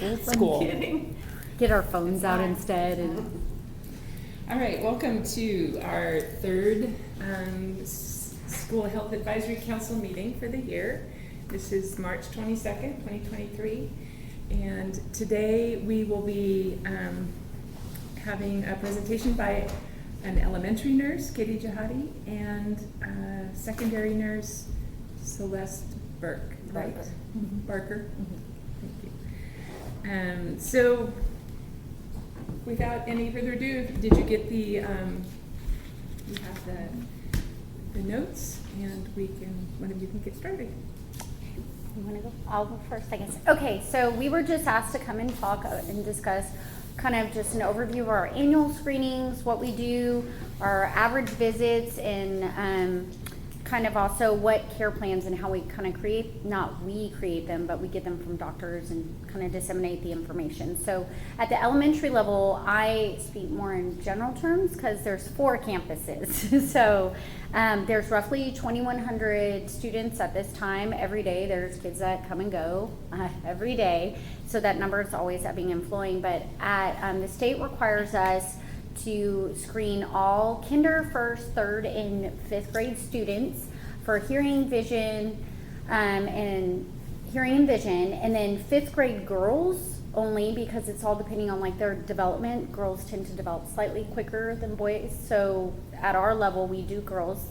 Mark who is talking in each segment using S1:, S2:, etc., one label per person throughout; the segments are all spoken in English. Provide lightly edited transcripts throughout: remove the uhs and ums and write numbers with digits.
S1: old school.
S2: Get our phones out instead. And
S1: All right, welcome to our third School Health Advisory Council meeting for the year. This is March 22nd, 2023. And today we will be having a presentation by an elementary nurse, Katie Jihadi, and secondary nurse, Celeste Burke, right?
S2: Mm-hmm.
S1: Barker. Mm-hmm. Thank you. So, without any further ado, did you get the, you have the notes, and one of you can get started.
S2: you want to go? I'll go first, I guess. Okay, so we were just asked to come and talk and discuss kind of just an overview of our annual screenings, what we do, our average visits, and kind of also what care plans and how we kind of create, not we create them, but we get them from doctors and kind of disseminate the information. So at the elementary level, I speak more in general terms because there's 4 campuses. So there's roughly 2,100 students at this time. Every day there's kids that come and go every day. So that number is always ebbing and flowing. But at the state requires us to screen all kinder, first, third, and fifth grade students for hearing, vision, and then fifth grade girls only, because it's all depending on like their development. Girls tend to develop slightly quicker than boys. So at our level, we do girls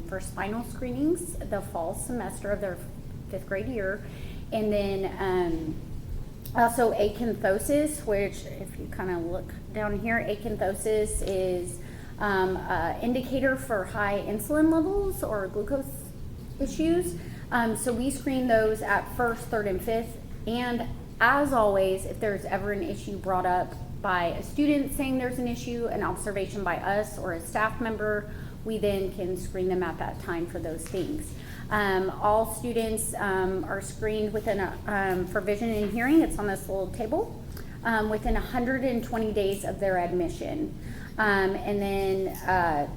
S2: for spinal screenings the fall semester of their fifth grade year, and then also acanthosis, which if you kind of look down here, acanthosis is an indicator for high insulin levels or glucose issues. So we screen those at first, third, and fifth. And as always, if there's ever an issue brought up by a student saying there's an issue, an observation by us or a staff member, we then can screen them at that time for those things. All students are screened within for vision and hearing. It's on this little table within 120 days of their admission, and then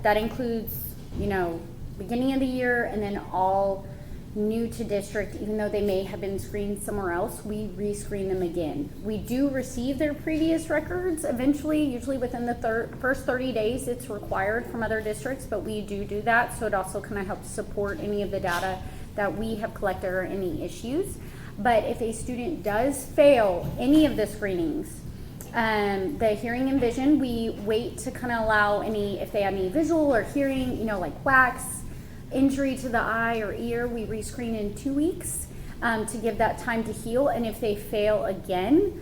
S2: that includes, beginning of the year, and then all new to district. Even though they may have been screened somewhere else, we rescreen them again. We do receive their previous records eventually, usually within the first 30 days. It's required from other districts, but we do that, so it also kind of helps support any of the data that we have collected or any issues. But if a student does fail any of the screenings, the hearing and vision, we wait to kind of allow if they have any visual or hearing, like wax, injury to the eye or ear, we rescreen in 2 weeks to give that time to heal. And if they fail again,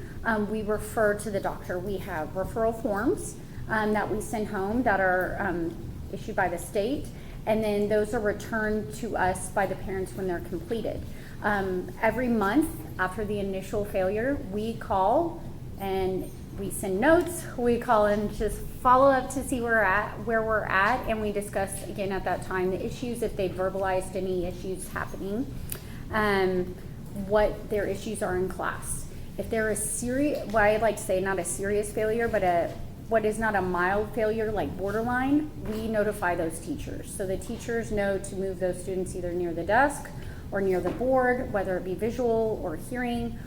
S2: we refer to the doctor. We have referral forms that we send home that are issued by the state, and then those are returned to us by the parents when they're completed. Every month after the initial failure, we call and we send notes. We call and just follow up to see where we're at, and we discuss again at that time the issues, if they verbalized any issues happening, what their issues are in class. If they're what I like to say, not a serious failure, but what is not a mild failure, like borderline, we notify those teachers. So the teachers know to move those students either near the desk or near the board, whether it be visual or hearing.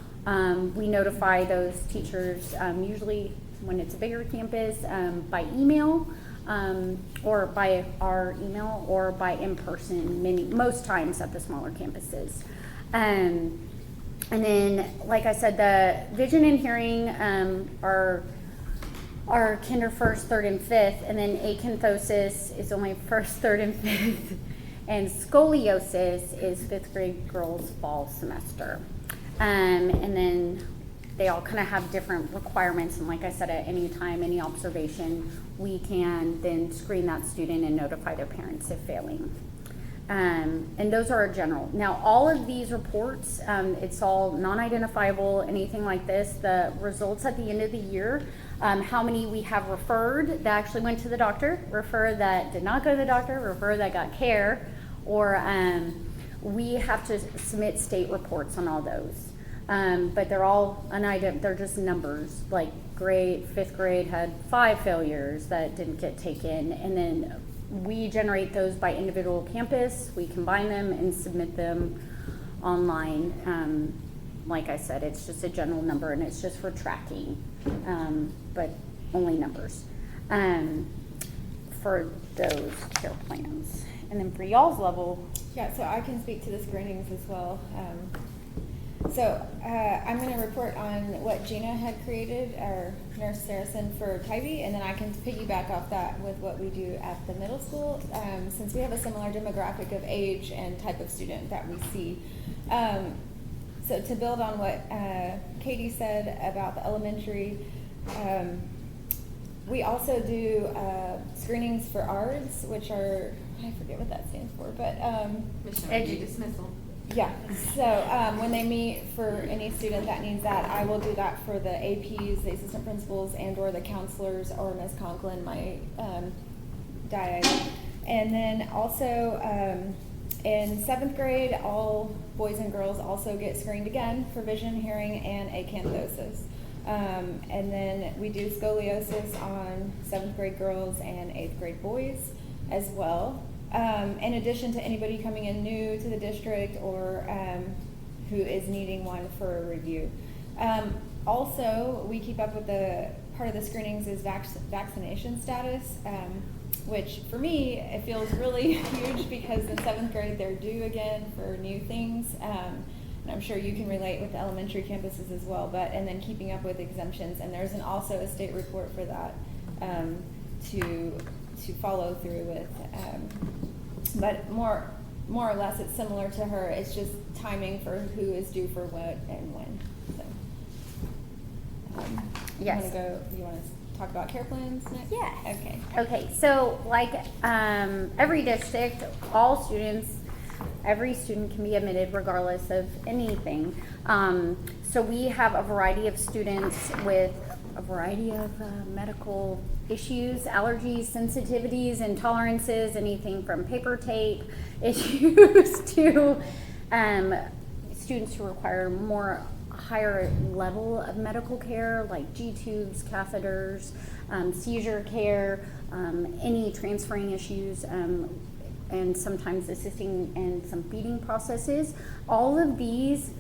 S2: We notify those teachers usually when it's a bigger campus by email, or by our email, or by in person, most times at the smaller campuses. And then, like I said, the vision and hearing are kinder, first, third, and fifth, and then acanthosis is only first, third, and fifth, and scoliosis is fifth grade girls' fall semester. And then they all kind of have different requirements, and like I said, at any time, any observation, we can then screen that student and notify their parents if failing. And those are general. Now, all of these reports, it's all non-identifiable, anything like this. The results at the end of the year, how many we have referred that actually went to the doctor, refer that did not go to the doctor, refer that got care, or we have to submit state reports on all those. But they're all they're just numbers, like fifth grade had 5 failures that didn't get taken, and then we generate those by individual campus. We combine them and submit them online like I said, it's just a general number and it's just for tracking, but only numbers for those care plans. And then for y'all's level.
S3: Yeah, so I can speak to the screenings as well. I'm going to report on what Gina had created, our nurse Saracen, for Tybee, and then I can piggyback off that with what we do at the middle school, since we have a similar demographic of age and type of student that we see. So to build on what Katie said about the elementary, we also do screenings for ARDS, which are, I forget what that stands for, but
S1: Missionary dismissal.
S3: yeah, so when they meet for any student that needs that, I will do that for the APs, the assistant principals, and or the counselors, or Ms. Conklin, my diag. And then also in 7th grade, all boys and girls also get screened again for vision, hearing, and acanthosis. And then we do scoliosis on 7th grade girls and 8th grade boys as well. In addition to anybody coming in new to the district or who is needing one for a review. Also, we keep up with part of the screenings is vaccination status, which for me, it feels really huge because in 7th grade they're due again for new things. And I'm sure you can relate with the elementary campuses as well, and then keeping up with exemptions. And there's also a state report for that to follow through with. But more or less it's similar to her. It's just timing for who is due for what and when. So,
S2: Yes.
S3: You want to talk about care plans next?
S2: Yeah.
S3: Okay.
S2: Okay, so like every district, every student can be admitted regardless of anything. So we have a variety of students with a variety of medical issues, allergies, sensitivities, intolerances, anything from paper tape issues to students who require more higher level of medical care like G-tubes, catheters, seizure care, any transferring issues, and sometimes assisting in some feeding processes. All of these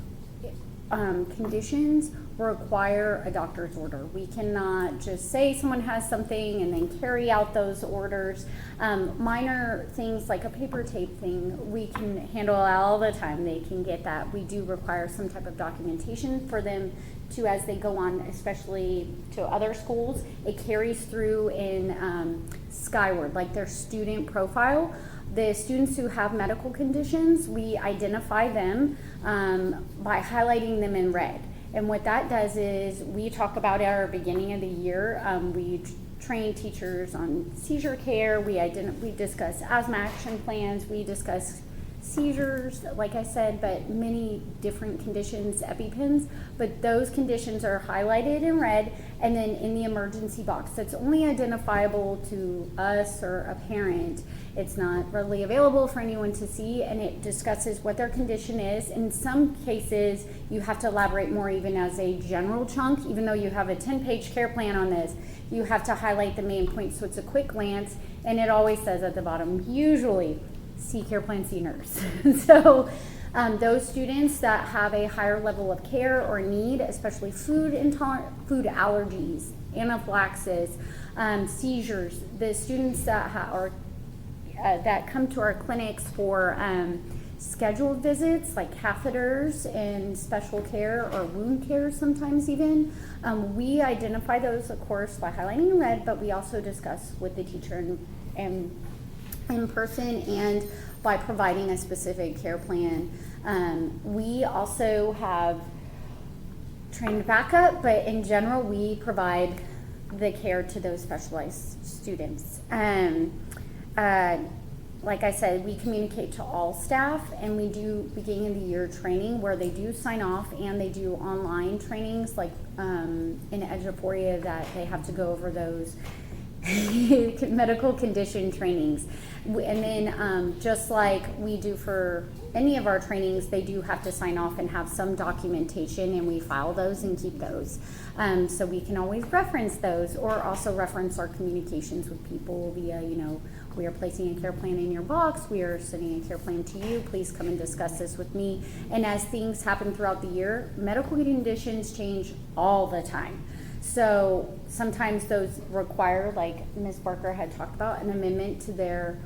S2: conditions require a doctor's order. We cannot just say someone has something and then carry out those orders. Minor things like a paper tape thing, we can handle all the time. They can get that. We do require some type of documentation for them to, as they go on, especially to other schools, it carries through in Skyward, like their student profile. The students who have medical conditions, we identify them by highlighting them in red. And what that does is we talk about at our beginning of the year, we train teachers on seizure care, we discuss asthma action plans, we discuss seizures, like I said, but many different conditions, EpiPens, but those conditions are highlighted in red, and then in the emergency box that's only identifiable to us or a parent. It's not readily available for anyone to see, and it discusses what their condition is. In some cases, you have to elaborate more even as a general chunk, even though you have a 10-page care plan on this, you have to highlight the main points so it's a quick glance, and it always says at the bottom, usually, see care plan, see nurse. So those students that have a higher level of care or need, especially food allergies, anaphylaxis, seizures, the students that that come to our clinics for scheduled visits like catheters and special care or wound care sometimes even, we identify those of course by highlighting in red, but we also discuss with the teacher and in person and by providing a specific care plan. We also have trained backup, but in general we provide the care to those specialized students. Like I said, we communicate to all staff, and we do beginning of the year training where they do sign off, and they do online trainings like in Eduphoria that they have to go over those medical condition trainings. And then just like we do for any of our trainings, they do have to sign off and have some documentation, and we file those and keep those. So we can always reference those, or also reference our communications with people via, we are placing a care plan in your box, we are sending a care plan to you, please come and discuss this with me. And as things happen throughout the year, medical conditions change all the time. So sometimes those require, like Ms. Barker had talked about, an amendment to their,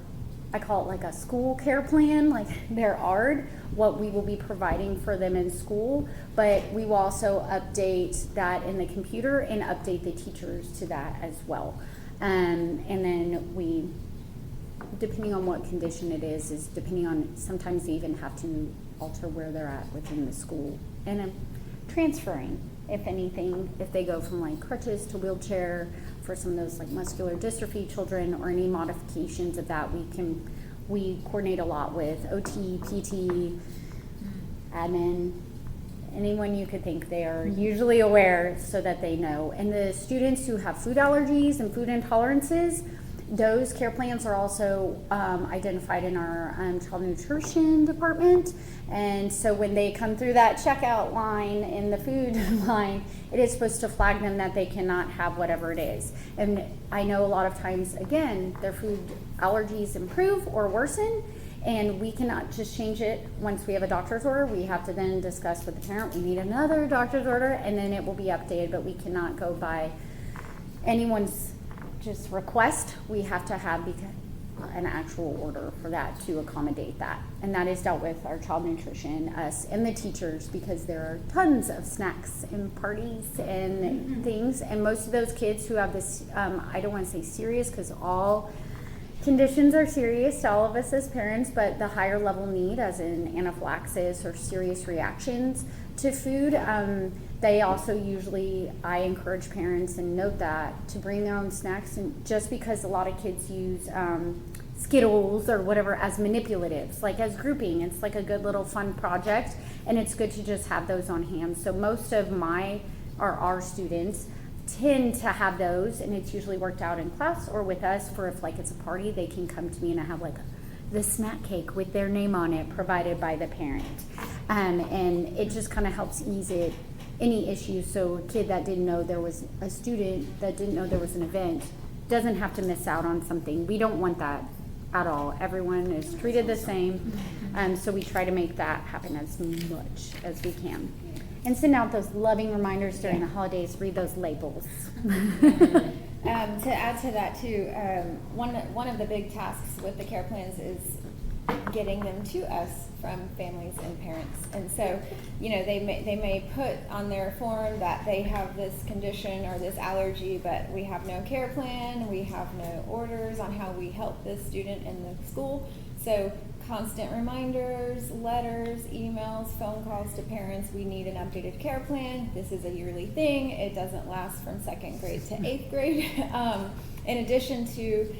S2: I call it like a school care plan, like their ARD, what we will be providing for them in school. But we will also update that in the computer and update the teachers to that as well. And then we, depending on what condition it is depending on, sometimes they even have to alter where they're at within the school. And transferring, if anything, if they go from like crutches to wheelchair for some of those like muscular dystrophy children, or any modifications of that, we coordinate a lot with OT, PT, admin, anyone you could think. They are usually aware so that they know. And the students who have food allergies and food intolerances, those care plans are also identified in our child nutrition department. And so when they come through that checkout line in the food line, it is supposed to flag them that they cannot have whatever it is. And I know a lot of times, again, their food allergies improve or worsen, and we cannot just change it once we have a doctor's order. We have to then discuss with the parent, we need another doctor's order, and then it will be updated, but we cannot go by anyone's just request. We have to have an actual order for that to accommodate that. And that is dealt with our child nutrition, us, and the teachers, because there are tons of snacks and parties and things. And most of those kids who have this, I don't want to say serious, because all conditions are serious to all of us as parents, but the higher level need, as in anaphylaxis or serious reactions to food, they also usually, I encourage parents and note that, to bring their own snacks. And just because a lot of kids use Skittles or whatever as manipulatives, like as grouping, it's like a good little fun project, and it's good to just have those on hand. So most of our students tend to have those, and it's usually worked out in class or with us for if like it's a party, they can come to me and I have like the snack cake with their name on it provided by the parent. And it just kind of helps ease any issues. So a kid that didn't know there was a student that didn't know there was an event doesn't have to miss out on something. We don't want that at all. Everyone is treated the same. So we try to make that happen as much as we can. And send out those loving reminders during the holidays, read those labels.
S3: To add to that too, one of the big tasks with the care plans is getting them to us from families and parents. And so, they may put on their form that they have this condition or this allergy, but we have no care plan, we have no orders on how we help this student in the school. So constant reminders, letters, emails, phone calls to parents. We need an updated care plan. This is a yearly thing. It doesn't last from 2nd grade to 8th grade. In addition to,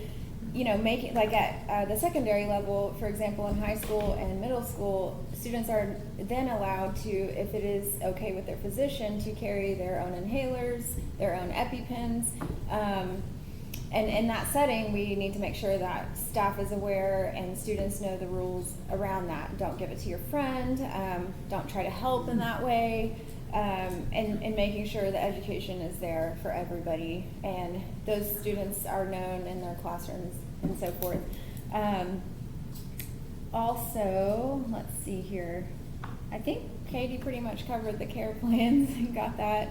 S3: making, like at the secondary level, for example, in high school and middle school, students are then allowed to, if it is okay with their physician, to carry their own inhalers, their own EpiPens. And in that setting, we need to make sure that staff is aware and students know the rules around that. Don't give it to your friend. Don't try to help in that way. And making sure the education is there for everybody. And those students are known in their classrooms and so forth. Also, let's see here. I think Katie pretty much covered the care plans and got that.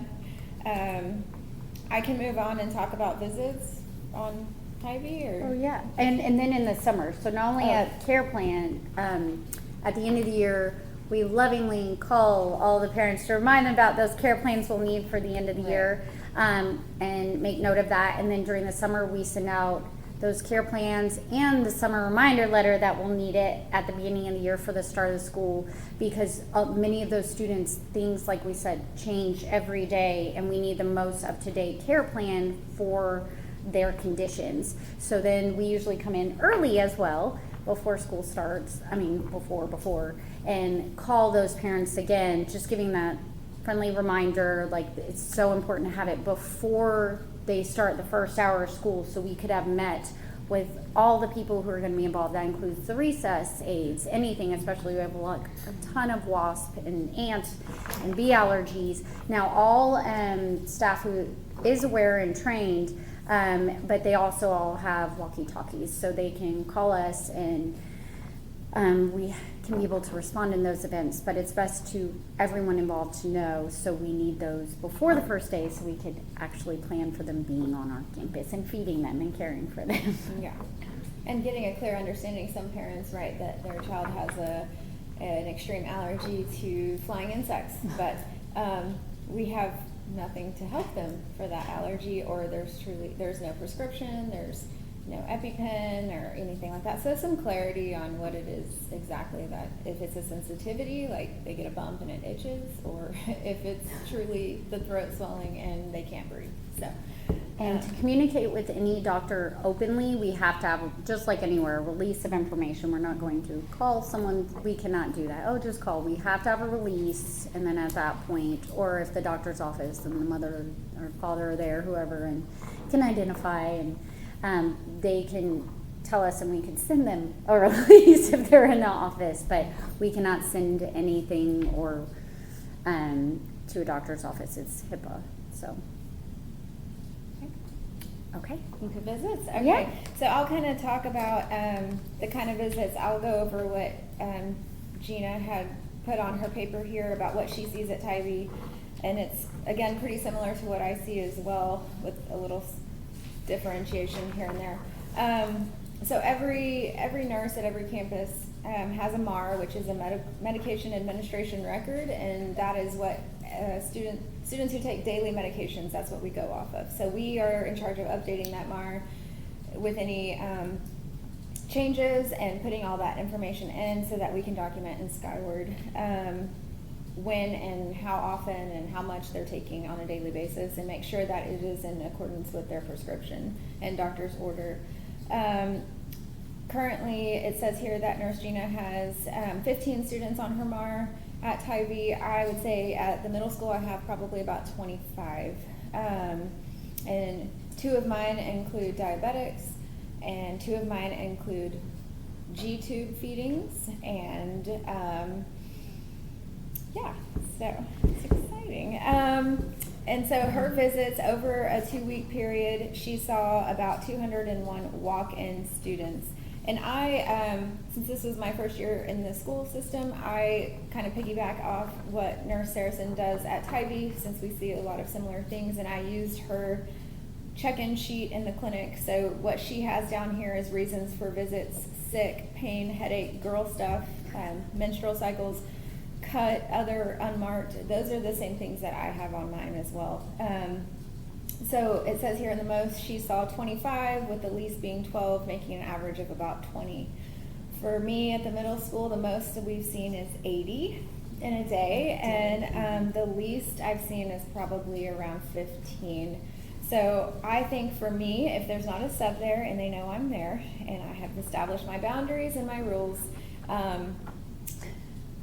S3: I can move on and talk about visits on Hy-Vee, or?
S2: Oh yeah, and then in the summer. So not only a care plan, at the end of the year, we lovingly call all the parents to remind them about those care plans we'll need for the end of the year, and make note of that. And then during the summer, we send out those care plans and the summer reminder letter that we'll need it at the beginning of the year for the start of the school, because many of those students, things like we said, change every day, and we need the most up-to-date care plan for their conditions. So then we usually come in early as well, before school starts, before, and call those parents again, just giving that friendly reminder, like it's so important to have it before they start the first hour of school, so we could have met with all the people who are going to be involved. That includes the recess aides, anything, especially we have a ton of wasp and ant and bee allergies. Now all staff who is aware and trained, but they also all have walkie-talkies, so they can call us and we can be able to respond in those events, but it's best to everyone involved to know, so we need those before the first day so we could actually plan for them being on our campus and feeding them and caring for them.
S3: Yeah, and getting a clear understanding, some parents, right, that their child has an extreme allergy to flying insects, but we have nothing to help them for that allergy, or there's no prescription, there's no EpiPen or anything like that. So some clarity on what it is exactly, that if it's a sensitivity, like they get a bump and it itches, or if it's truly the throat swelling and they can't breathe. So,
S2: and to communicate with any doctor openly, we have to have, just like anywhere, a release of information. We're not going to call someone, we cannot do that. Oh, just call. We have to have a release, and then at that point, or if the doctor's office and the mother or father are there, whoever, and can identify, and they can tell us and we can send them a release if they're in the office, but we cannot send anything or to a doctor's office. It's HIPAA. So okay.
S3: Visits. Okay.
S2: Yeah.
S3: So I'll kind of talk about the kind of visits. I'll go over what Gina had put on her paper here about what she sees at Tybee, and it's again pretty similar to what I see as well, with a little differentiation here and there. So every nurse at every campus has a MAR, which is a medication administration record, and that is what students who take daily medications, that's what we go off of. So we are in charge of updating that MAR with any changes and putting all that information in so that we can document in Skyward when and how often and how much they're taking on a daily basis, and make sure that it is in accordance with their prescription and doctor's order. Currently, it says here that Nurse Gina has 15 students on her MAR at Tybee. I would say at the middle school I have probably about 25. And 2 of mine include diabetics, and 2 of mine include G-tube feedings, and yeah, so it's exciting. And so her visits over a 2-week period, she saw about 201 walk-in students. And I, since this was my first year in the school system, I kind of piggyback off what Nurse Saracen does at Tybee, since we see a lot of similar things, and I used her check-in sheet in the clinic. So what she has down here is reasons for visits: sick, pain, headache, girl stuff, menstrual cycles, cut, other, unmarked. Those are the same things that I have on mine as well. So it says here in the most, she saw 25, with the least being 12, making an average of about 20. For me at the middle school, the most that we've seen is 80 in a day, and the least I've seen is probably around 15. So I think for me, if there's not a sub there and they know I'm there and I have established my boundaries and my rules,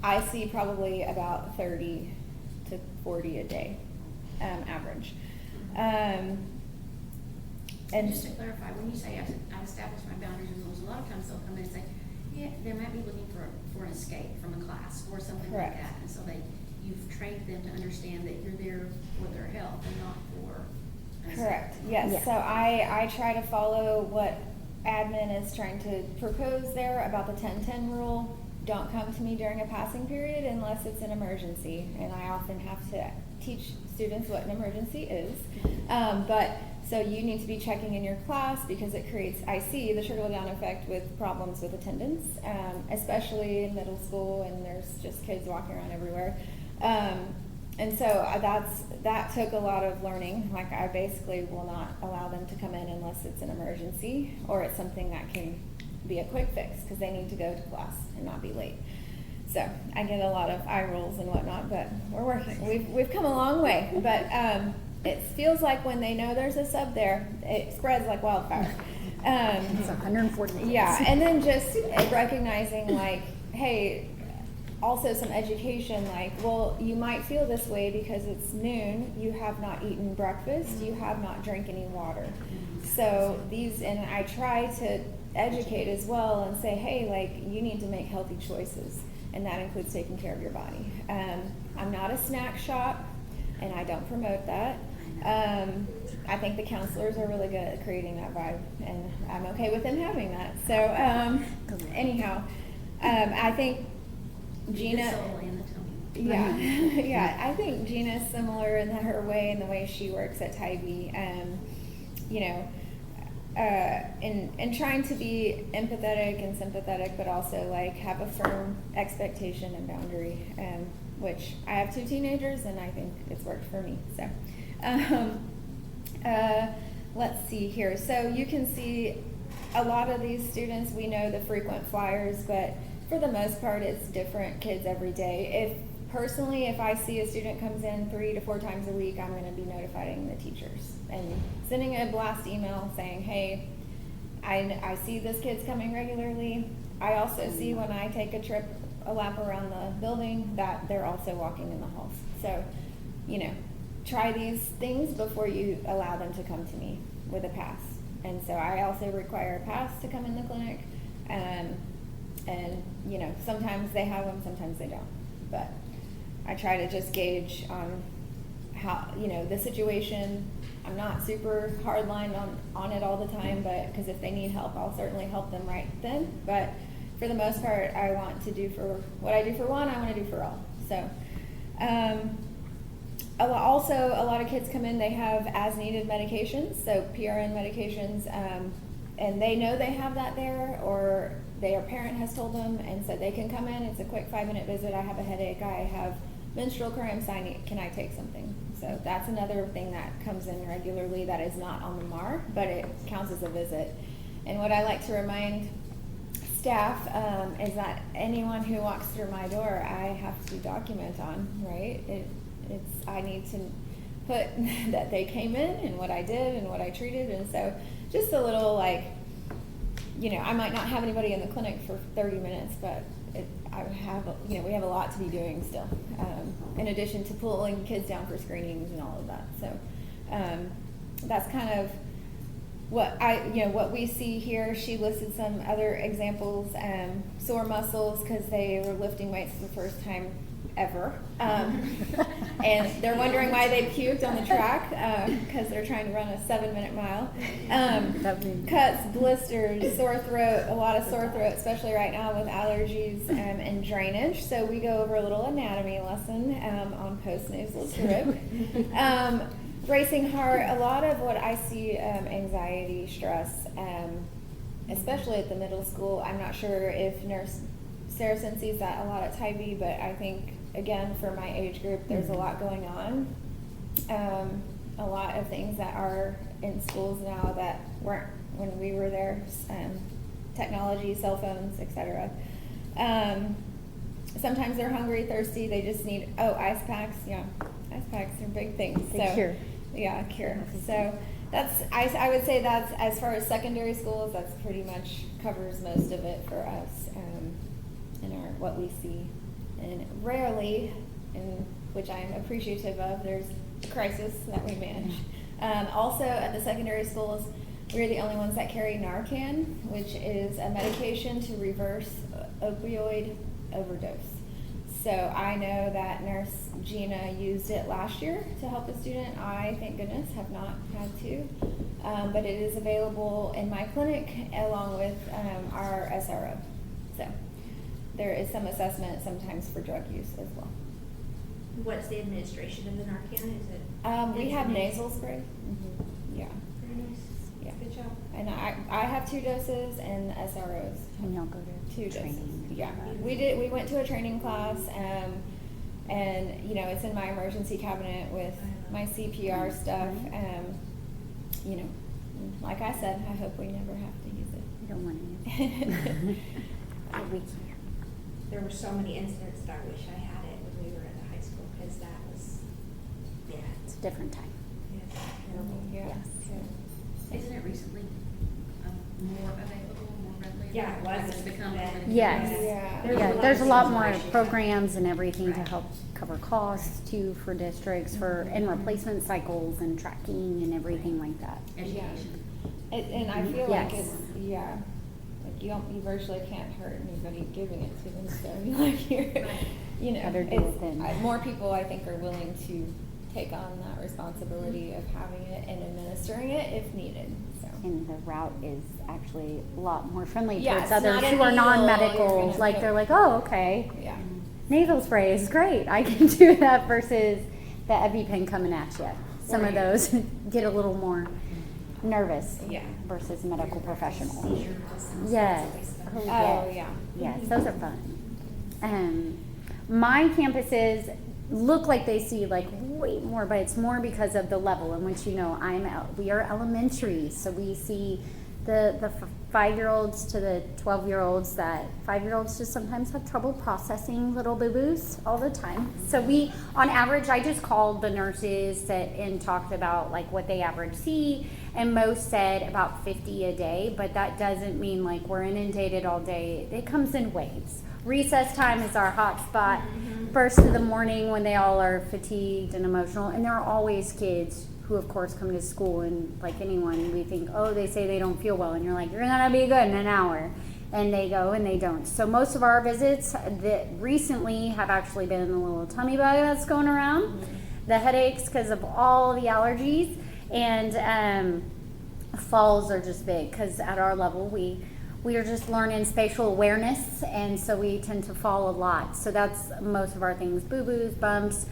S3: I see probably about 30 to 40 a day average.
S4: And just to clarify, when you say I've established my boundaries and rules, a lot of times they'll come in and say, yeah, they might be looking for an escape from a class or something
S3: Correct.
S4: like that. And so you've trained them to understand that you're there for their health and not for an
S3: Correct,
S4: escape.
S3: yes.
S2: Yeah.
S3: So I try to follow what admin is trying to propose there about the 10-10 rule. Don't come to me during a passing period unless it's an emergency. And I often have to teach students what an emergency is. But so you need to be checking in your class, because it creates, I see the trickle-down effect with problems with attendance, especially in middle school, and there's just kids walking around everywhere. And so that took a lot of learning. Like, I basically will not allow them to come in unless it's an emergency or it's something that can be a quick fix, because they need to go to class and not be late. So I get a lot of eye rolls and whatnot, but we're working. We've come a long way, but it feels like when they know there's a sub there, it spreads like wildfire.
S2: It's 140 kids.
S3: Yeah, and then just recognizing, like, hey, also some education, like, well, you might feel this way because it's noon, you have not eaten breakfast, you have not drank any water. So and I try to educate as well and say, hey, like, you need to make healthy choices, and that includes taking care of your body. I'm not a snack shop, and I don't promote that. I think the counselors are really good at creating that vibe, and I'm okay with them having that. So anyhow, I think Gina,
S4: The soul and the tummy.
S3: yeah, yeah, I think Gina's similar in her way and the way she works at Tybee. You know, and trying to be empathetic and sympathetic, but also like have a firm expectation and boundary, which I have 2 teenagers, and I think it's worked for me. So, let's see here. So you can see a lot of these students, we know the frequent flyers, but for the most part, it's different kids every day. Personally, if I see a student comes in 3 to 4 times a week, I'm going to be notifying the teachers and sending a blast email saying, hey, I see this kid's coming regularly. I also see when I take a lap around the building, that they're also walking in the halls. So, you know, try these things before you allow them to come to me with a pass. And so I also require a pass to come in the clinic. And, you know, sometimes they have them, sometimes they don't. But I try to just gauge on how, you know, the situation. I'm not super hardline on it all the time, but because if they need help, I'll certainly help them right then. But for the most part, I want to do for what I do for one, I want to do for all. So, also a lot of kids come in, they have as needed medications, so PRN medications, and they know they have that there, or their parent has told them, and so they can come in. It's a quick 5-minute visit. I have a headache, I have menstrual cramps, can I take something? So that's another thing that comes in regularly that is not on the MAR, but it counts as a visit. And what I like to remind staff is that anyone who walks through my door, I have to document on, right? I need to put that they came in and what I did and what I treated, and so just a little, like, you know, I might not have anybody in the clinic for 30 minutes, but we have a lot to be doing still, in addition to pulling kids down for screenings and all of that. So that's kind of what we see here. She listed some other examples, sore muscles because they were lifting weights for the first time ever, and they're wondering why they puked on the track because they're trying to run a 7-minute mile. Cuts, blisters, sore throat, a lot of sore throat, especially right now with allergies and drainage. So we go over a little anatomy lesson on postnasal drip. Racing heart, a lot of what I see, anxiety, stress, especially at the middle school. I'm not sure if Nurse Saracen sees that a lot at Tybee, but I think, again, for my age group, there's a lot going on. A lot of things that are in schools now that weren't when we were there, technology, cell phones, etc. Sometimes they're hungry, thirsty, they just need, ice packs. Yeah, ice packs are big things.
S2: Cure.
S3: Yeah, cure. So that's, I would say that's, as far as secondary schools, that's pretty much covers most of it for us, in what we see. And rarely, and which I am appreciative of, there's a crisis that we manage. Also at the secondary schools, we're the only ones that carry Narcan, which is a medication to reverse opioid overdose. So I know that Nurse Gina used it last year to help a student. I, thank goodness, have not had to. But it is available in my clinic along with our SRO. So there is some assessment sometimes for drug use as well.
S5: What's the administration of the Narcan? Is it?
S3: We have nasal spray. Mm-hmm. Yeah.
S5: Very nice.
S3: Yeah.
S5: Good job.
S3: And I have 2 doses, and SROs
S2: And y'all go to
S3: 2 doses.
S2: training.
S3: Yeah, we went to a training class, and you know, it's in my emergency cabinet with my CPR stuff. You know, like I said, I hope we never have to use it.
S2: You don't want to. But we can.
S5: There were so many incidents that I wish I had it when we were in the high school, because that was,
S2: It's a different time.
S5: terrible.
S3: Yeah.
S2: Yes.
S3: Yeah.
S4: Isn't it recently more available, more readily
S5: Yeah, it
S4: Like
S5: was.
S4: it's become.
S2: Yes.
S3: Yeah.
S2: Yeah, there's a lot more
S5: situation.
S2: programs and everything to
S5: Right.
S2: help cover costs too for districts for, and replacement cycles and tracking and everything like that.
S4: Education.
S3: And I feel like
S2: Yes.
S3: it's, yeah, like you virtually can't hurt anybody giving it to them, so like you're, you know,
S2: Better do
S3: it's,
S2: it then.
S3: more people I think are willing to take on that responsibility of having it and administering it if needed, so.
S2: And the route is actually a lot more friendly
S3: Yeah,
S2: towards
S3: it's
S2: others
S3: not a
S2: who are
S3: needle,
S2: non-medical,
S3: you're gonna
S2: like
S3: put-
S2: they're like, oh, okay.
S3: Yeah.
S2: Nasal spray is great, I can do that versus the EpiPen coming at you. Some of
S3: Right.
S2: those get a little more nervous
S3: Yeah.
S2: versus medical professional.
S5: Seizure symptoms,
S2: Yes.
S5: that's
S2: Oh,
S5: always
S3: Oh,
S2: yes.
S3: yeah.
S2: Yes, those are fun. My campuses look like they see like way more, but it's more because of the level in which, you know, we are elementary, so we see the 5-year-olds to the 12-year-olds. That 5-year-olds just sometimes have trouble processing little boo-boos all the time. So we, on average, I just called the nurses and talked about like what they average see, and most said about 50 a day, but that doesn't mean like we're inundated all day. It comes in waves. Recess time is our hot spot. First of the morning when they all are fatigued and emotional, and there are always kids who of course come to school, and like anyone, we think, oh, they say they don't feel well, and you're like, you're gonna be good in an hour, and they go and they don't. So most of our visits that recently have actually been a little tummy bug that's going around, the headaches because of all the allergies, and falls are just big because at our level we are just learning spatial awareness, and so we tend to fall a lot. So that's most of our things, boo-boos, bumps.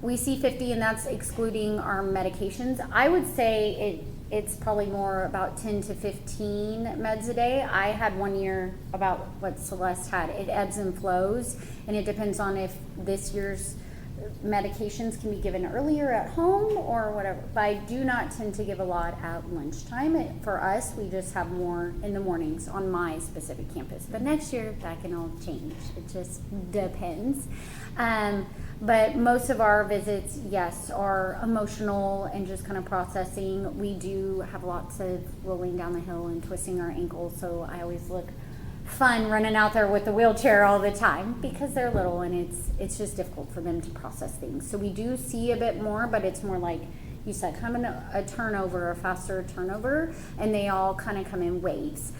S2: We see 50, and that's excluding our medications. I would say it's probably more about 10 to 15 meds a day. I had one year about what Celeste had. It ebbs and flows, and it depends on if this year's medications can be given earlier at home or whatever, but I do not tend to give a lot at lunchtime. For us, we just have more in the mornings on my specific campus, but next year that can all change. It just depends. But most of our visits, yes, are emotional and just kind of processing. We do have lots of rolling down the hill and twisting our ankles, so I always look fun running out there with the wheelchair all the time because they're little, and it's just difficult for them to process things. So we do see a bit more, but it's more like you said, kind of a turnover, a faster turnover, and they all kind of come in waves.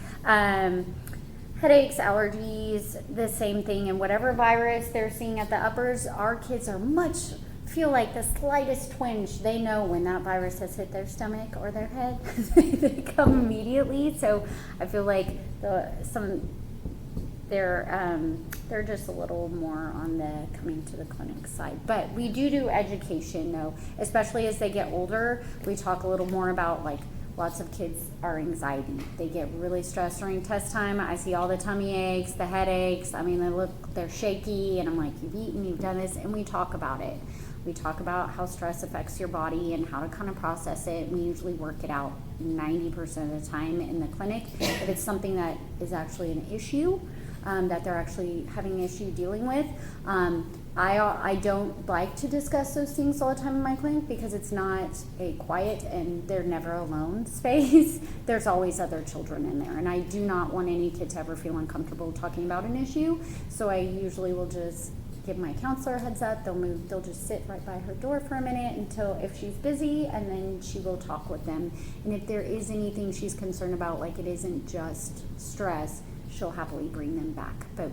S2: Headaches, allergies, the same thing, and whatever virus they're seeing at the uppers, our kids are feel like the slightest twinge, they know when that virus has hit their stomach or their head. They come immediately. So I feel like they're just a little more on the coming to the clinic side. But we do education though, especially as they get older. We talk a little more about like lots of kids are anxiety. They get really stressed during test time. I see all the tummy aches, the headaches. I mean, they're shaky, and I'm like, you've eaten, you've done this, and we talk about it. We talk about how stress affects your body and how to kind of process it. We usually work it out 90% of the time in the clinic. If it's something that is actually an issue, that they're actually having an issue dealing with, I don't like to discuss those things all the time in my clinic because it's not a quiet and they're never alone space. There's always other children in there, and I do not want any kid to ever feel uncomfortable talking about an issue. So I usually will just give my counselor a heads up. They'll just sit right by her door for a minute until if she's busy, and then she will talk with them. And if there is anything she's concerned about, like it isn't just stress, she'll happily bring them back. But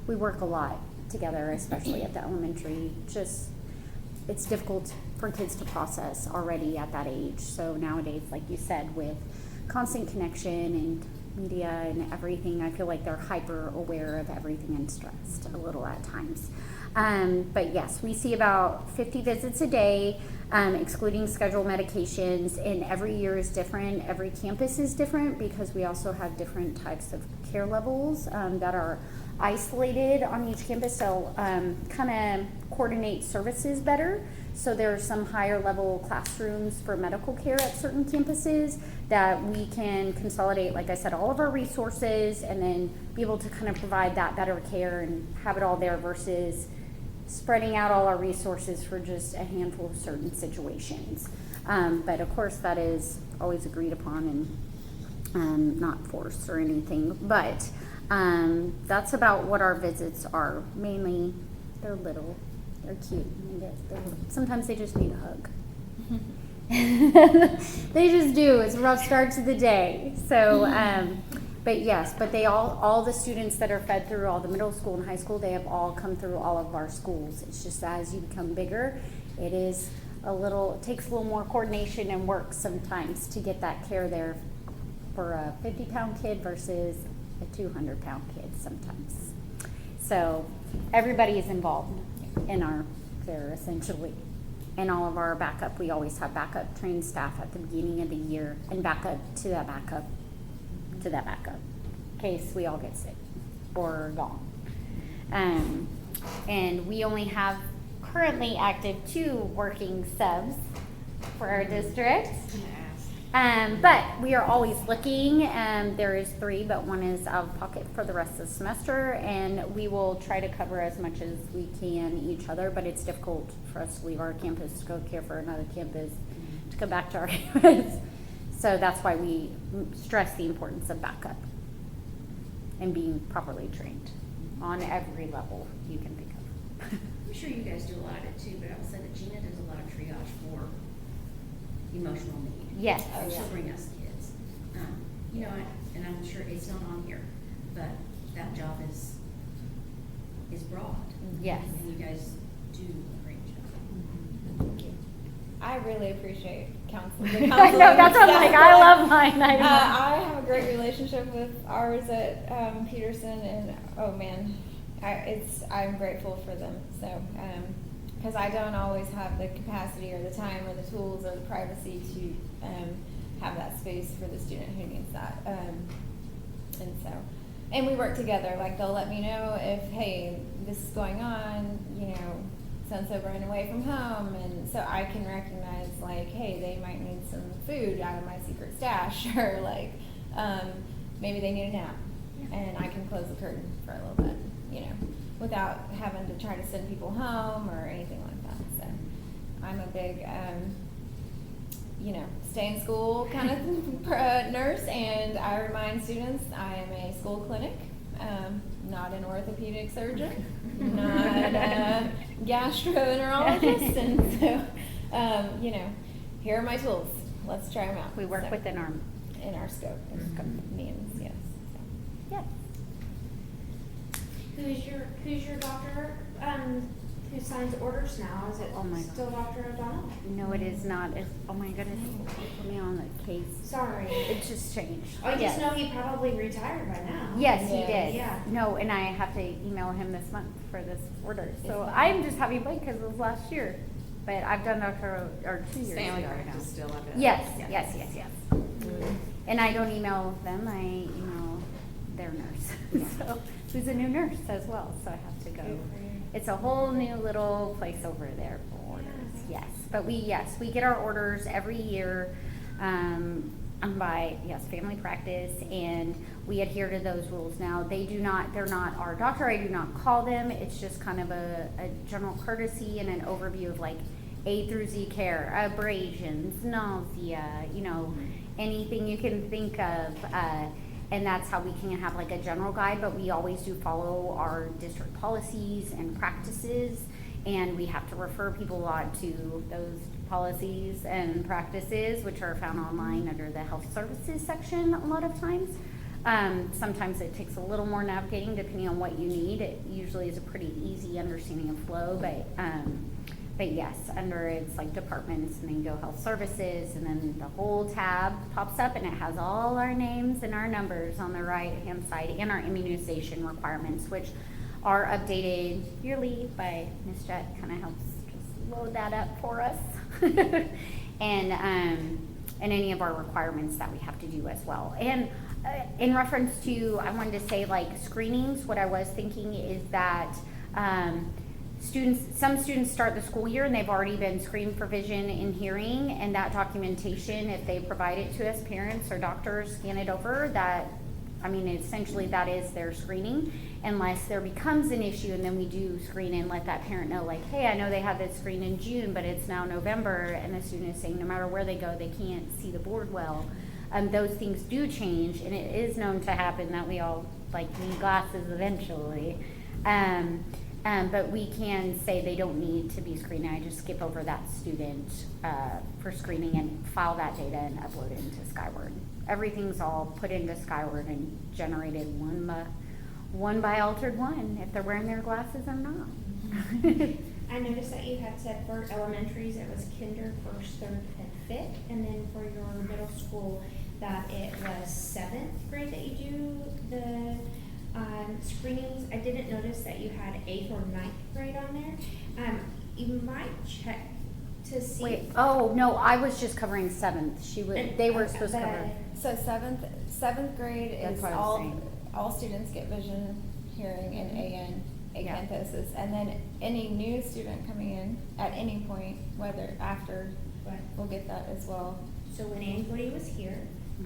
S2: we work a lot together, especially at the elementary. Just it's difficult for kids to process already at that age. So nowadays, like you said, with constant connection and media and everything, I feel like they're hyper aware of everything and stressed a little at times. But yes, we see about 50 visits a day, excluding scheduled medications, and every year is different. Every campus is different because we also have different types of care levels that are isolated on each campus, so kind of coordinate services better. So there are some higher level classrooms for medical care at certain campuses that we can consolidate, like I said, all of our resources and then be able to kind of provide that better care and have it all there versus spreading out all our resources for just a handful of certain situations. But of course that is always agreed upon and not forced or anything, but that's about what our visits are. Mainly, they're little, they're cute. Sometimes they just need a hug. They just do. It's a rough start to the day. So, but yes, but they all the students that are fed through all the middle school and high school, they have all come through all of our schools. It's just as you become bigger, it takes a little more coordination and work sometimes to get that care there for a 50-pound kid versus a 200-pound kid sometimes. So everybody is involved in our care essentially. And all of our backup, we always have backup trained staff at the beginning of the year and backup to that backup to that backup in case we all get sick or gone. And we only have currently active 2 working subs for our district. But we are always looking. There is 3, but 1 is out of pocket for the rest of the semester, and we will try to cover as much as we can each other, but it's difficult for us to leave our campus to go care for another campus to come back to our campus. So that's why we stress the importance of backup and being properly trained on every level you can think of.
S4: I'm sure you guys do a lot of it too, but I will say that Gina does a lot of triage for emotional need.
S2: Yes.
S4: She'll bring us kids. And I'm sure it's not on here, but that job is broad.
S2: Yes.
S4: And you guys do a great job.
S3: Thank you. I really appreciate counsel.
S2: I know, that's what I'm like, I love mine.
S3: I have a great relationship with ours at Peterson, and oh man, I'm grateful for them. So, because I don't always have the capacity or the time or the tools or the privacy to have that space for the student who needs that. And we work together. Like, they'll let me know if, hey, this is going on, so-and-so running away from home, and so I can recognize, like, hey, they might need some food out of my secret stash, or like, maybe they need a nap, and I can close the curtain for a little bit, without having to try to send people home or anything like that. So I'm a big, stay in school kind of nurse, and I remind students I am a school clinic, not an orthopedic surgeon, not a gastroenterologist, and so, here are my tools. Let's try them out.
S2: We work within our
S3: scope means, yes. So, yeah.
S5: Who's your doctor, who signs orders now? Is it
S2: Oh my
S5: still Dr. O'Donnell?
S2: No, it is not. Oh my goodness, put me on the case.
S5: Sorry.
S2: It just changed.
S5: I just
S2: Yes.
S5: know he probably retired by now.
S2: Yes, he
S3: Yeah.
S2: did.
S5: Yeah.
S2: No, and I have to email him this month for this order. So
S3: It's
S2: I'm just happy because it was last year. But I've done Dr. or 2 years
S6: Stanley
S2: ago
S6: Craft
S2: now.
S6: is still up.
S2: Yes. And I don't email them, I email their nurse. So, who's a new nurse as well, so I have to go.
S5: Good for you.
S2: It's a whole new little place over there for orders, yes. But we get our orders every year by, family practice, and we adhere to those rules. Now, they're not our doctor, I do not call them, it's just kind of a general courtesy and an overview of like A through Z care, abrasions, nausea, anything you can think of, and that's how we can have like a general guide, but we always do follow our district policies and practices, and we have to refer people a lot to those policies and practices, which are found online under the health services section a lot of times. Sometimes it takes a little more navigating depending on what you need. It usually is a pretty easy understanding of flow, but yes, under it's like departments, and then go health services, and then the whole tab pops up and it has all our names and our numbers on the right hand side, and our immunization requirements, which are updated yearly by Ms. Jett. Kind of helps just load that up for us. and any of our requirements that we have to do as well. And in reference to, I wanted to say like screenings, what I was thinking is that some students start the school year and they've already been screened for vision and hearing, and that documentation, if they provide it to us, parents or doctors scan it over, essentially that is their screening, unless there becomes an issue, and then we do screen and let that parent know, like, hey, I know they had this screen in June, but it's now November, and the student is saying no matter where they go, they can't see the board well. those things do change, and it is known to happen that we all like need glasses eventually. But we can say they don't need to be screened. I just skip over that student for screening and file that data and upload it into Skyward. Everything's all put into Skyward and generated one by altered one, if they're wearing their glasses or not.
S5: I noticed that you had said for elementaries it was kinder, first, third, and fifth, and then for your middle school that it was seventh grade that you do the screenings. I didn't notice that you had eighth or ninth grade on there. You might check to see.
S2: Wait, oh, no, I was just covering seventh. They were supposed to cover.
S3: So seventh grade
S2: That's
S3: is
S2: what I was saying.
S3: all students get vision, hearing, and
S2: Yeah.
S3: acanthosis. And then any new student coming in at any point, whether after,
S5: Right.
S3: will get that as well.
S5: So when anybody was here,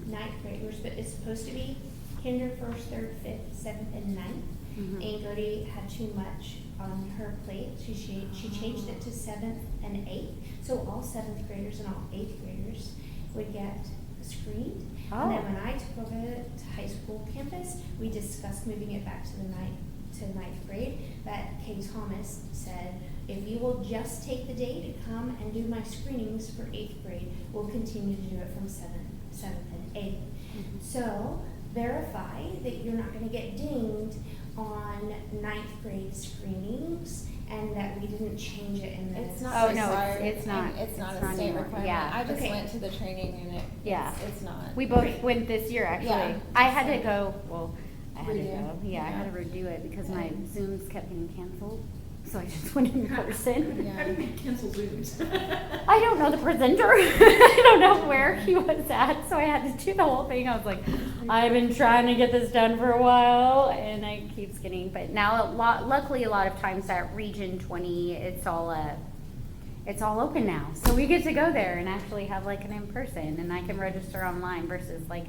S5: ninth grade, it's supposed to be kinder, first, third, fifth, seventh, and ninth.
S2: Mhm.
S5: Anybody had too much on her plate. She changed it to seventh and eighth. So all seventh graders and all eighth graders would get screened. And then
S2: Oh.
S5: when I took over to high school campus, we discussed moving it back to ninth grade. But Kay Thomas said, if you will just take the day to come and do my screenings for eighth grade, we'll continue to do it from seventh and eighth.
S2: Mhm.
S5: So verify that you're not gonna get dinged on ninth grade screenings and that we didn't change it in the.
S3: It's not
S2: Oh, no,
S3: required.
S2: it's not.
S3: and It's not
S2: It's
S3: a
S2: not
S3: state
S2: anymore.
S3: requirement.
S2: Yeah.
S3: I just
S5: Okay.
S3: went to the training and
S2: Yeah.
S3: it's not.
S2: We both went this year, actually.
S3: Yeah.
S2: I had to go, well, I had to
S3: Redo.
S2: go. Yeah, I had to redo it because my
S3: Yeah.
S2: Zooms kept getting canceled. So I just went in person.
S3: Yeah.
S1: How do you cancel Zooms?
S2: I don't know the presenter. I don't know where he was at, so I had to do the whole thing. I was like, I've been trying to get this done for a while, and I keep getting. But now, luckily, a lot of times at Region 20, it's all open now, so we get to go there and actually have like an in person, and I can register online versus like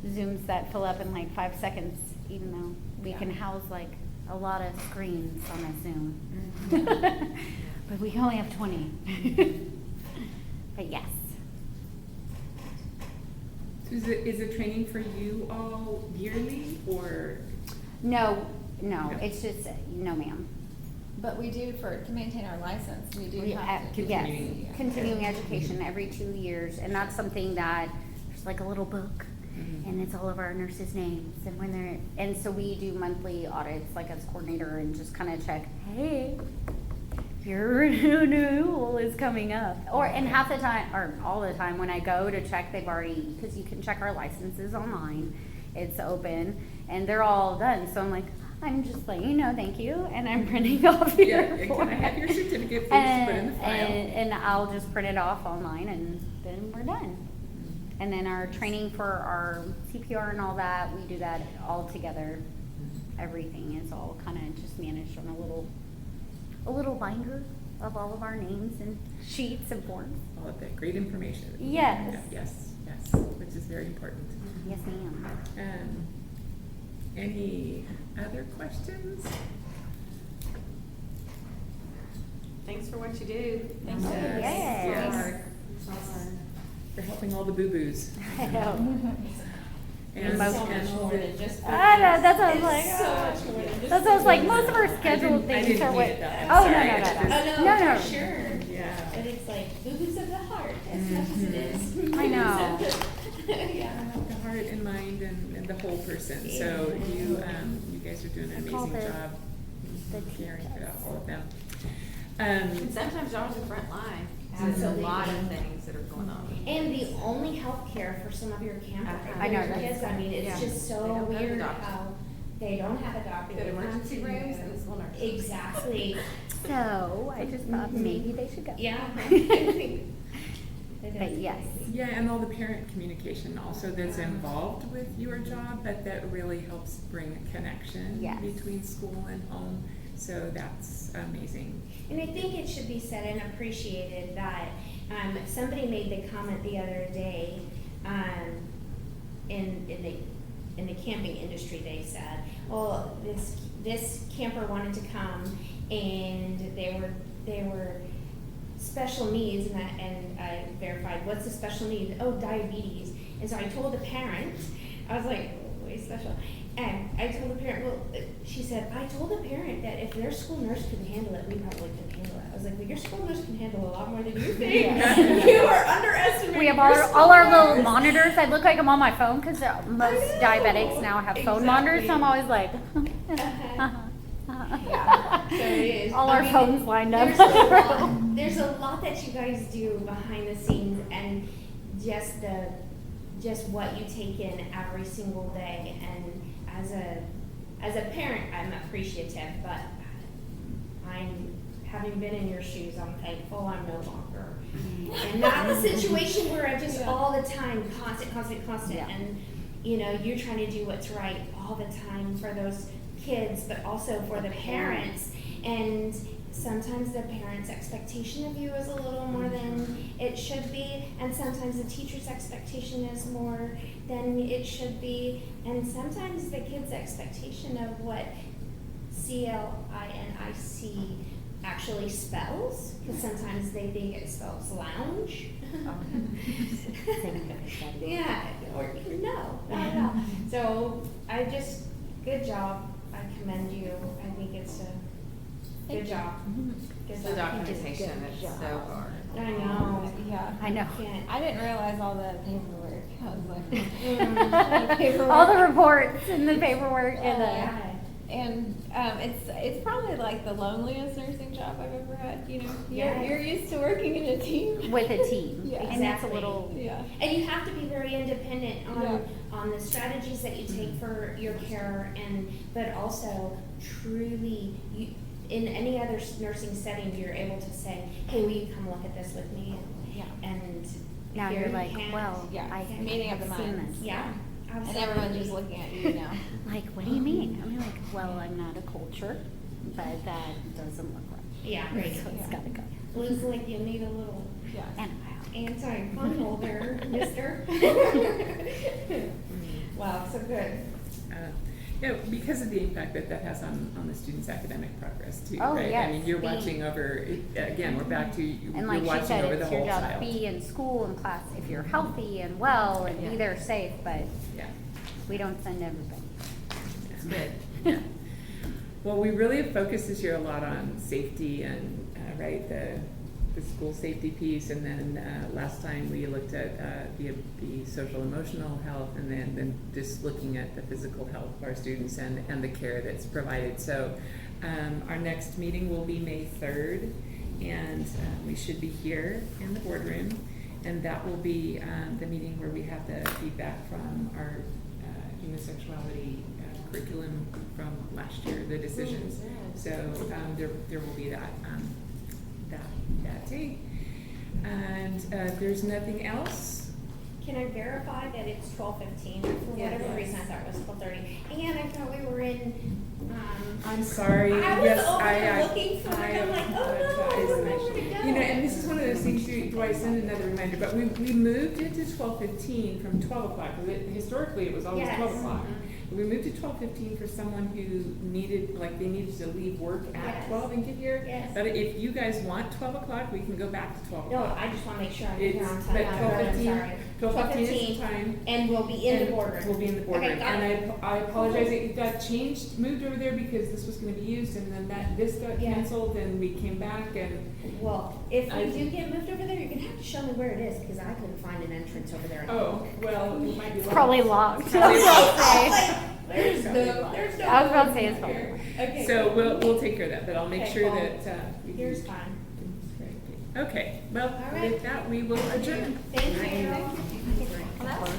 S2: Zooms that fill up in like 5 seconds, even though we can house like a lot of screens on a Zoom. But we only have 20. But yes.
S1: Is the training for you all yearly or?
S2: No,
S1: No.
S2: it's just, no ma'am.
S3: But we do to maintain our license, we do
S2: We
S3: have to.
S2: Yes,
S1: Continuing.
S2: continuing education every 2 years, and that's something that, there's like a little book,
S1: Mhm.
S2: and it's all of our nurses' names, and when they're, and so we do monthly audits, like as coordinator, and just kind of check, hey, your renewal is coming up. And half the time, or all the time, when I go to check, they've already, because you can check our licenses online, it's open, and they're all done, so I'm like, I'm just letting you know, thank you, and I'm printing off your
S1: Yeah, and can I have your certificate, please, put in the file?
S2: And I'll just print it off online, and then we're done. And then our training for our CPR and all that, we do that all together. Everything is all kind of just managed on a little binder of all of our names and sheets and forms.
S1: All of that great information.
S2: Yes.
S1: Yeah, yes, which is very important.
S2: Yes, ma'am.
S1: Any other questions?
S6: Thanks for what you do.
S3: Thank you.
S2: Yes.
S1: Yes. For helping all the boo-boos.
S2: I know.
S1: And
S2: Most-
S1: and
S2: I know, that's what I was like.
S5: It's so much more than just.
S2: That's what I was like, most of our scheduled
S1: I
S2: things
S1: didn't
S2: are
S1: mean
S2: what.
S1: it that way.
S2: Oh,
S1: Sorry,
S2: no,
S1: it's just-
S5: Oh,
S2: no,
S5: no,
S2: no.
S5: for sure.
S1: Yeah.
S5: But it's like boo-boos of the heart as much as it is.
S2: I know.
S5: Yeah.
S1: The heart and mind and the whole person. So you guys are doing an
S2: I call
S1: amazing
S2: the-
S1: job
S2: the
S1: caring for
S2: teachers.
S1: all of them.
S6: And sometimes y'all are the front line. So there's a
S5: Absolutely.
S6: lot of things that are going on.
S5: And the only healthcare for some of your
S2: I know,
S5: kids, I mean, it's
S6: yeah.
S5: just
S6: They
S5: so
S6: don't have a
S5: weird
S6: doctor.
S5: how they don't have a doctor.
S6: Go to
S5: They have
S6: emergency
S5: to-
S6: rooms and this one nurse.
S5: Exactly,
S2: So I just thought maybe they should go.
S5: yeah.
S2: But yes.
S1: Yeah, and all the parent communication also that's involved with your job, but that really helps bring a connection
S2: Yes.
S1: between school and home. So that's amazing.
S5: And I think it should be said and appreciated that, somebody made the comment the other day, in the camping industry, they said, well, this camper wanted to come and they were special needs, and I verified, what's the special need? Oh, diabetes. And so I told the parent, I was like, oh, way special. And I told the parent, well, she said, I told the parent that if their school nurse couldn't handle it, we probably couldn't handle it. I was like, well, your school nurse can handle a lot more than you think. You are underestimating.
S2: We have
S5: your
S2: all our
S5: school
S2: little
S5: nurse.
S2: monitors. I look like I'm on my phone because most
S5: know.
S2: diabetics now have phone monitors. So I'm always like,
S5: Yeah, so it is.
S2: all
S5: I
S2: our
S5: mean,
S2: phones lined up.
S5: There's a lot that you guys do behind the scenes, and just what you take in every single day. And as a parent, I'm appreciative, but having been in your shoes, I'm thankful I'm no longer. And not the situation where I just all the time, constant,
S2: Yeah.
S5: and you're trying to do what's right all the time for those kids, but also for the parents. And sometimes the parents' expectation of you is a little more than it should be, and sometimes the teacher's expectation is more than it should be, and sometimes the kid's expectation of what CLINIC actually spells, because sometimes they think it spells lounge. Yeah, or no, not at all. So good job. I commend you. I think it's a good job. Good
S6: The
S5: job.
S6: documentation is so hard.
S5: I know.
S3: Yeah.
S2: I know.
S5: Can't.
S3: I didn't realize all the paperwork. I was like,
S5: Mm.
S2: All the reports and the paperwork and the.
S5: Yeah.
S3: And it's probably like the loneliest nursing job I've ever had.
S5: Yeah.
S3: You're used to working in a team.
S2: With a team.
S3: Yeah.
S2: And that's a
S5: Exactly.
S2: little.
S3: Yeah.
S5: And you have to be very independent
S3: Yeah.
S5: on the strategies that you take for your care, but also truly in any other nursing setting, you're able to say, hey, will you come look at this with me?
S3: Yeah.
S5: And
S2: Now
S5: here
S2: you're
S5: you
S2: like,
S5: can't.
S2: well,
S3: Yeah.
S2: I've
S3: Meeting of the
S2: seen
S3: minds.
S2: this.
S5: Yeah.
S3: And
S5: Absolutely.
S3: everyone's just looking at you now.
S2: Like, what do you mean? I'm like, well, I'm not a culture, but that doesn't look right.
S5: Yeah, right.
S2: So it's gotta go.
S5: Looks like you need a little
S3: Yeah.
S2: Antibiotic.
S5: anti-fungal there, mister. Wow, so good.
S1: Because of the impact that has on the students' academic progress too,
S2: Oh,
S1: right? I
S2: yes,
S1: mean, you're
S2: the-
S1: watching over, again, we're back to,
S2: And
S1: you're
S2: like she
S1: watching
S2: said,
S1: over the
S2: it's your
S1: whole
S2: job to
S1: child.
S2: be in school and class if you're healthy and well and
S1: Yeah.
S2: be there safe, but
S1: Yeah.
S2: we don't send everybody.
S1: It's good. Yeah. Well, we really have focused this year a lot on safety and, right, the school safety piece, and then last time we looked at the social emotional health, and then just looking at the physical health of our students and the care that's provided. So our next meeting will be May 3rd, and we should be here in the boardroom, and that will be the meeting where we have the feedback from our human sexuality curriculum from last year, the decisions. So there will be that day. And if there's nothing else,
S5: Can I verify that it's 12:15? For whatever
S1: Yes.
S5: reason, I thought it was 12:30. And I thought we were in,
S1: I'm sorry.
S5: I was
S1: Yes,
S5: over looking for it.
S1: I
S5: I'm like, oh no, I
S1: apologize.
S5: don't know where to go.
S1: And this is one of those things, do I send another reminder? But we moved it to 12:15 from 12 o'clock. Historically, it was always
S5: Yes.
S1: 12 o'clock. We moved to 12:15 for someone who needed to leave work at
S5: Yes.
S1: 12 and get here.
S5: Yes.
S1: But if you guys want 12 o'clock, we can go back to 12
S5: No,
S1: o'clock.
S5: I just want to make sure I'm
S1: It's,
S5: here on
S1: but
S5: time. I'm
S1: 12:15,
S5: sorry.
S1: 12:15 is the time.
S5: And we'll be in the
S1: And
S5: boardroom.
S1: We'll be in the boardroom.
S5: Okay, got it.
S1: And I apologize, it got changed, moved over there because this was gonna be used, and then this got
S5: Yeah.
S1: canceled, and we came back, and
S5: Well, if
S1: I-
S5: we do get moved over there, you're gonna have to show me where it is, because I couldn't find an entrance over there.
S1: oh, well, it might be
S2: It's
S1: locked.
S2: probably locked.
S1: Probably locked.
S5: There's
S1: Probably
S5: no,
S1: locked.
S5: there's no.
S2: I was about to say it's
S5: boardroom
S2: probably
S5: here. Okay.
S1: So we'll take care of that, but I'll make
S5: Okay,
S1: sure
S5: cool.
S1: that, we can-
S5: Here's fine.
S1: Okay, well,
S5: All right.
S1: with that, we will adjourn.
S5: Thank you.